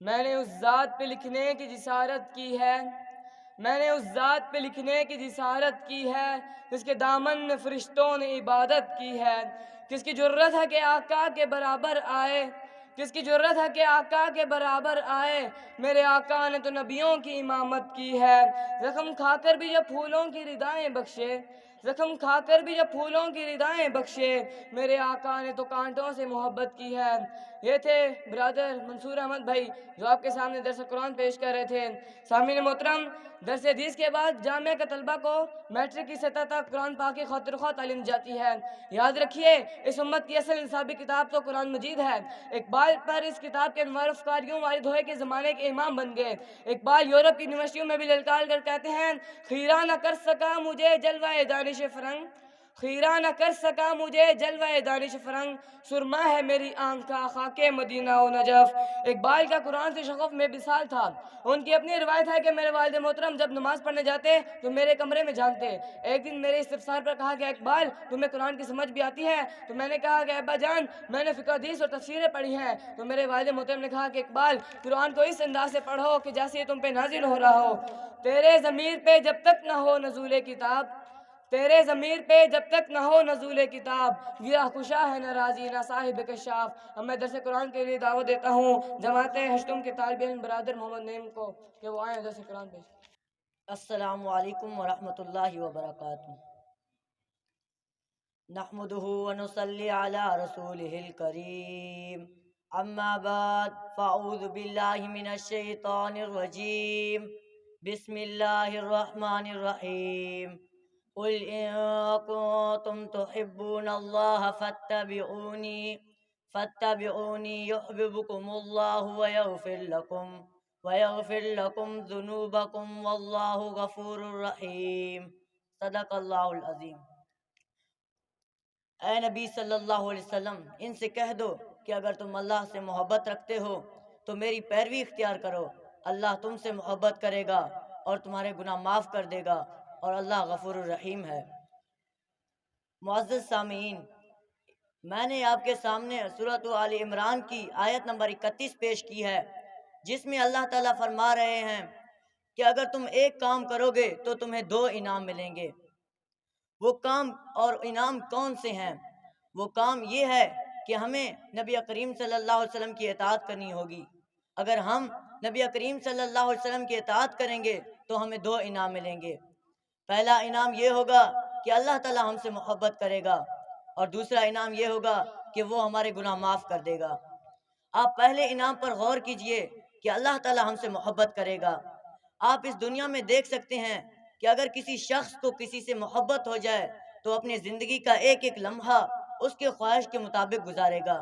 میں نے اس ذات پہ لکھنے کی جسارت کی ہے، میں نے اس ذات پہ لکھنے کی جسارت کی ہے، جس کے دامن میں فرشتوں نے عبادت کی ہے، کس کی جرت ہے کہ آقا کے برابر آئے، کس کی جرت ہے کہ آقا کے برابر آئے، میرے آقا نے تو نبیوں کی امامت کی ہے، زخم کھا کر بھی جب پھولوں کی ردائیں بخشے، زخم کھا کر بھی جب پھولوں کی ردائیں بخشے، میرے آقا نے تو کانٹوں سے محبت کی ہے۔ یہ تھے برادر منصور احمد بھائی جو آپ کے سامنے درس قرآن پیش کر رہے تھے۔ سامعین محترم، درس حدیث کے بعد جامعہ کے طلبہ کو میٹرک کی سطح تک قرآن پاک کی خاطر خواہ تعلیم جاتی ہے۔ یاد رکھیے، اس امت کی اصل انصابی کتاب تو قرآن مجید ہے۔ اقبال پر اس کتاب کے انوار افکار یوں وارد ہوئے کہ زمانے کے امام بن گئے۔ اقبال یورپ کی یونیورسٹیوں میں بھی للکار کر کہتے ہیں، خیرہ نہ کر سکا مجھے جلوہ دانش فرنگ، خیرہ نہ کر سکا مجھے جلوہ دانش فرنگ، سرما ہے میری آنکھ کا خاک مدینہ و نجف۔ اقبال کا قرآن سے شغف میں مثال تھا۔ ان کی اپنی روایت ہے کہ میرے والد محترم جب نماز پڑھنے جاتے تو میرے کمرے میں جانتے۔ ایک دن میرے استفسار پر کہا کہ اقبال تمہیں قرآن کی سمجھ بھی آتی ہے؟ تو میں نے کہا کہ ابا جان میں نے فقہ حدیث اور تفسیریں پڑھی ہیں۔ تو میرے والد محترم نے کہا کہ اقبال قرآن کو اس انداز سے پڑھو کہ جیسے یہ تم پہ نازل ہو رہا ہو۔ تیرے ضمیر پہ جب تک نہ ہو نزول کتاب، تیرے ضمیر پہ جب تک نہ ہو نزول کتاب، گرہ کشا ہے نہ راضی نہ صاحب کشاف۔ اب میں درس قرآن کے لیے دعوت دیتا ہوں جماعت ہشتم کے طالب علم برادر محمد نعیم کو کہ وہ آئیں درس قرآن پیش۔ السلام علیکم ورحمۃ اللہ وبرکاتہ۔ نحمده ونصلی علی رسولہ الکریم، اما بعد فاعوذ باللہ من الشیطان الرجیم، بسم اللہ الرحمن الرحیم، قل ان کنتم تحبون اللہ فاتبعونی یحببکم اللہ ویغفر لکم ذنوبکم واللہ غفور رحیم۔ صدق اللہ العظیم۔ اے نبی صلی اللہ علیہ وسلم، ان سے کہہ دو کہ اگر تم اللہ سے محبت رکھتے ہو تو میری پیروی اختیار کرو، اللہ تم سے محبت کرے گا اور تمہارے گناہ معاف کر دے گا، اور اللہ غفور الرحیم ہے۔ معزز سامعین، میں نے آپ کے سامنے سورۃ آل عمران کی آیت نمبر 31 پیش کی ہے، جس میں اللہ تعالیٰ فرما رہے ہیں کہ اگر تم ایک کام کرو گے تو تمہیں 2 انعام ملیں گے۔ وہ کام اور انعام کون سے ہیں؟ وہ کام یہ ہے کہ ہمیں نبی کریم صلی اللہ علیہ وسلم کی اطاعت کرنی ہوگی۔ اگر ہم نبی کریم صلی اللہ علیہ وسلم کی اطاعت کریں گے تو ہمیں 2 انعام ملیں گے۔ پہلا انعام یہ ہوگا کہ اللہ تعالیٰ ہم سے محبت کرے گا، اور دوسرا انعام یہ ہوگا کہ وہ ہمارے گناہ معاف کر دے گا۔ آپ پہلے انعام پر غور کیجئے کہ اللہ تعالیٰ ہم سے محبت کرے گا۔ آپ اس دنیا میں دیکھ سکتے ہیں کہ اگر کسی شخص کو کسی سے محبت ہو جائے تو اپنی زندگی کا ایک ایک لمحہ اس کے خواہش کے مطابق گزارے گا۔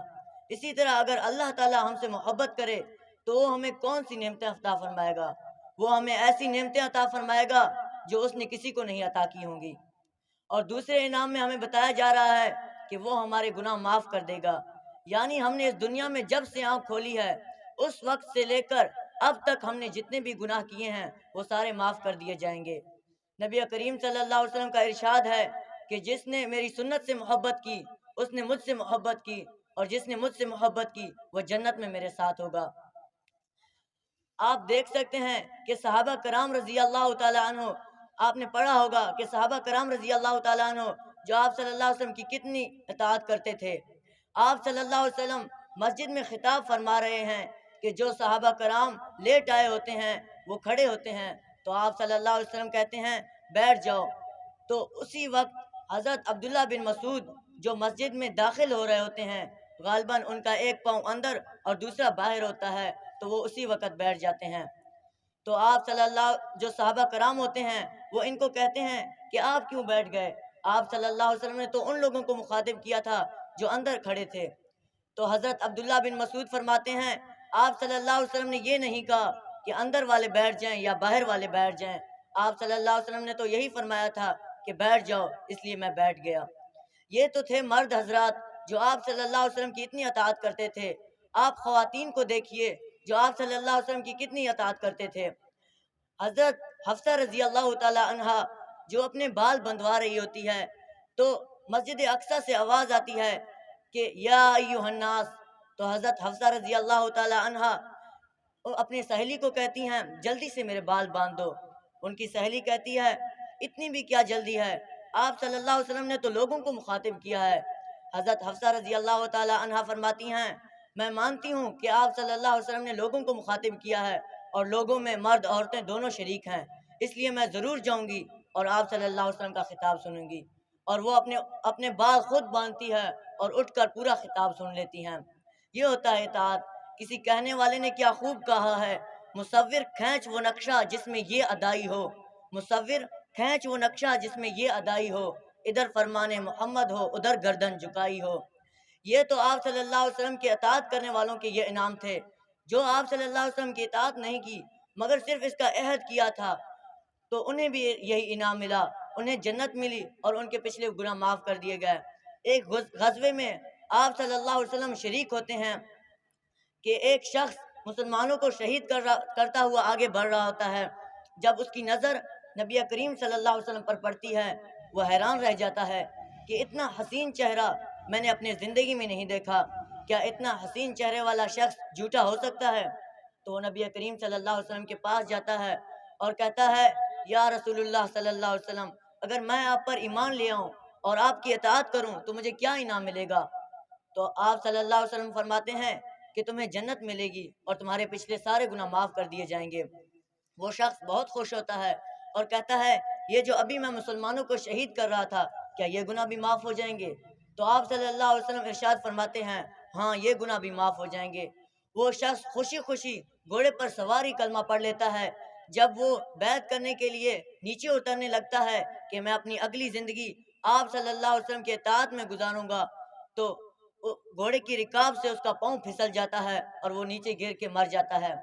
اسی طرح اگر اللہ تعالیٰ ہم سے محبت کرے تو وہ ہمیں کون سی نعمتیں عطا فرمائے گا؟ وہ ہمیں ایسی نعمتیں عطا فرمائے گا جو اس نے کسی کو نہیں عطا کی ہوں گی۔ اور دوسرے انعام میں ہمیں بتایا جا رہا ہے کہ وہ ہمارے گناہ معاف کر دے گا، یعنی ہم نے اس دنیا میں جب سے آنکھ کھولی ہے اس وقت سے لے کر اب تک ہم نے جتنے بھی گناہ کیے ہیں وہ سارے معاف کر دیے جائیں گے۔ نبی کریم صلی اللہ علیہ وسلم کا ارشاد ہے کہ جس نے میری سنت سے محبت کی اس نے مجھ سے محبت کی، اور جس نے مجھ سے محبت کی وہ جنت میں میرے ساتھ ہوگا۔ آپ دیکھ سکتے ہیں کہ صحابہ کرام رضی اللہ تعالیٰ عنہ، آپ نے پڑھا ہوگا کہ صحابہ کرام رضی اللہ تعالیٰ عنہ جو آپ صلی اللہ علیہ وسلم کی کتنی اطاعت کرتے تھے۔ آپ صلی اللہ علیہ وسلم مسجد میں خطاب فرما رہے ہیں کہ جو صحابہ کرام لیٹ آئے ہوتے ہیں وہ کھڑے ہوتے ہیں، تو آپ صلی اللہ علیہ وسلم کہتے ہیں بیٹھ جاؤ۔ تو اسی وقت حضرت عبداللہ بن مسعود جو مسجد میں داخل ہو رہے ہوتے ہیں، غالباً ان کا ایک پاؤں اندر اور دوسرا باہر ہوتا ہے، تو وہ اسی وقت بیٹھ جاتے ہیں۔ تو آپ صلی اللہ جو صحابہ کرام ہوتے ہیں وہ ان کو کہتے ہیں کہ آپ کیوں بیٹھ گئے؟ آپ صلی اللہ علیہ وسلم نے تو ان لوگوں کو مخاطب کیا تھا جو اندر کھڑے تھے۔ تو حضرت عبداللہ بن مسعود فرماتے ہیں آپ صلی اللہ علیہ وسلم نے یہ نہیں کہا کہ اندر والے بیٹھ جائیں یا باہر والے بیٹھ جائیں، آپ صلی اللہ علیہ وسلم نے تو یہی فرمایا تھا کہ بیٹھ جاؤ، اس لیے میں بیٹھ گیا۔ یہ تو تھے مرد حضرات جو آپ صلی اللہ علیہ وسلم کی اتنی اطاعت کرتے تھے۔ آپ خواتین کو دیکھیے جو آپ صلی اللہ علیہ وسلم کی کتنی اطاعت کرتے تھے۔ حضرت حفصہ رضی اللہ تعالی عنہا جو اپنے بال بندوا رہی ہوتی ہے تو مسجد اقصی سے آواز آتی ہے کہ یا ایھا الناس، تو حضرت حفصہ رضی اللہ تعالی عنہا وہ اپنی سہیلی کو کہتی ہیں جلدی سے میرے بال باندھ دو۔ ان کی سہیلی کہتی ہے اتنی بھی کیا جلدی ہے، آپ صلی اللہ علیہ وسلم نے تو لوگوں کو مخاطب کیا ہے۔ حضرت حفصہ رضی اللہ تعالی عنہا فرماتی ہیں میں مانتی ہوں کہ آپ صلی اللہ علیہ وسلم نے لوگوں کو مخاطب کیا ہے اور لوگوں میں مرد عورتیں دونوں شریک ہیں، اس لیے میں ضرور جاؤں گی اور آپ صلی اللہ علیہ وسلم کا خطاب سنوں گی۔ اور وہ اپنے بال خود باندھتی ہے اور اٹھ کر پورا خطاب سن لیتی ہیں۔ یہ ہوتا ہے اطاعت۔ کسی کہنے والے نے کیا خوب کہا ہے، مصور کھینچ وہ نقشہ جس میں یہ ادائی ہو، مصور کھینچ وہ نقشہ جس میں یہ ادائی ہو، ادھر فرمان محمد ہو ادھر گردن جھکائی ہو۔ یہ تو آپ صلی اللہ علیہ وسلم کی اطاعت کرنے والوں کے یہ انعام تھے۔ جو آپ صلی اللہ علیہ وسلم کی اطاعت نہیں کی مگر صرف اس کا عہد کیا تھا تو انہیں بھی یہی انعام ملا، انہیں جنت ملی اور ان کے پچھلے گناہ معاف کر دیے گئے۔ ایک غزوے میں آپ صلی اللہ علیہ وسلم شریک ہوتے ہیں کہ ایک شخص مسلمانوں کو شہید کرتا ہوا آگے بڑھ رہا ہوتا ہے۔ جب اس کی نظر نبی کریم صلی اللہ علیہ وسلم پر پڑتی ہے وہ حیران رہ جاتا ہے کہ اتنا حسین چہرہ میں نے اپنی زندگی میں نہیں دیکھا، کیا اتنا حسین چہرے والا شخص جھوٹا ہو سکتا ہے؟ تو وہ نبی کریم صلی اللہ علیہ وسلم کے پاس جاتا ہے اور کہتا ہے یا رسول اللہ صلی اللہ علیہ وسلم اگر میں آپ پر ایمان لے آؤں اور آپ کی اطاعت کروں تو مجھے کیا انعام ملے گا؟ تو آپ صلی اللہ علیہ وسلم فرماتے ہیں کہ تمہیں جنت ملے گی اور تمہارے پچھلے سارے گناہ معاف کر دیے جائیں گے۔ وہ شخص بہت خوش ہوتا ہے اور کہتا ہے یہ جو ابھی میں مسلمانوں کو شہید کر رہا تھا کیا یہ گناہ بھی معاف ہو جائیں گے؟ تو آپ صلی اللہ علیہ وسلم ارشاد فرماتے ہیں ہاں یہ گناہ بھی معاف ہو جائیں گے۔ وہ شخص خوشی خوشی گھوڑے پر سواری کلمہ پڑھ لیتا ہے۔ جب وہ بیعت کرنے کے لیے نیچے اترنے لگتا ہے کہ میں اپنی اگلی زندگی آپ صلی اللہ علیہ وسلم کے اطاعت میں گزاروں گا تو گھوڑے کی رکاب سے اس کا پاؤں پھسل جاتا ہے اور وہ نیچے گر کے مر جاتا ہے۔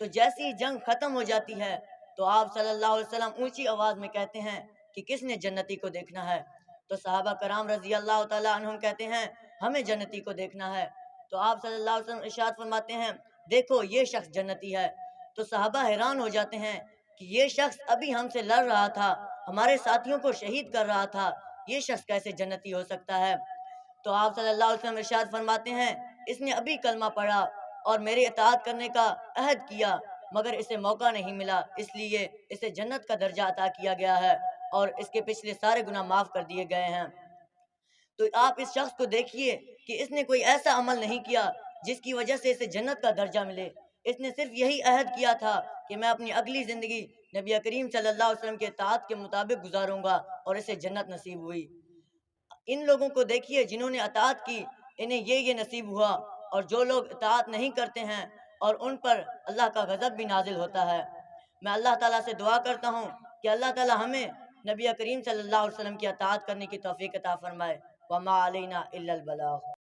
تو جیسی ہی جنگ ختم ہو جاتی ہے تو آپ صلی اللہ علیہ وسلم اونچی آواز میں کہتے ہیں کہ کس نے جنتی کو دیکھنا ہے؟ تو صحابہ کرام رضی اللہ تعالیٰ عنہم کہتے ہیں ہمیں جنتی کو دیکھنا ہے۔ تو آپ صلی اللہ علیہ وسلم ارشاد فرماتے ہیں دیکھو یہ شخص جنتی ہے۔ تو صحابہ حیران ہو جاتے ہیں کہ یہ شخص ابھی ہم سے لڑ رہا تھا، ہمارے ساتھیوں کو شہید کر رہا تھا، یہ شخص کیسے جنتی ہو سکتا ہے؟ تو آپ صلی اللہ علیہ وسلم ارشاد فرماتے ہیں اس نے ابھی کلمہ پڑھا اور میری اطاعت کرنے کا عہد کیا مگر اسے موقع نہیں ملا، اس لیے اسے جنت کا درجہ عطا کیا گیا ہے اور اس کے پچھلے سارے گناہ معاف کر دیے گئے ہیں۔ تو آپ اس شخص کو دیکھیے کہ اس نے کوئی ایسا عمل نہیں کیا جس کی وجہ سے اسے جنت کا درجہ ملے، اس نے صرف یہی عہد کیا تھا کہ میں اپنی اگلی زندگی نبی کریم صلی اللہ علیہ وسلم کے اطاعت کے مطابق گزاروں گا اور اسے جنت نصیب ہوئی۔ ان لوگوں کو دیکھیے جنہوں نے اطاعت کی انہیں یہ نصیب ہوا، اور جو لوگ اطاعت نہیں کرتے ہیں اور ان پر اللہ کا غضب بھی نازل ہوتا ہے۔ میں اللہ تعالیٰ سے دعا کرتا ہوں کہ اللہ تعالیٰ ہمیں نبی کریم صلی اللہ علیہ وسلم کی اطاعت کرنے کی توفیق عطا فرمائے۔ وما علینا الا البلاغ۔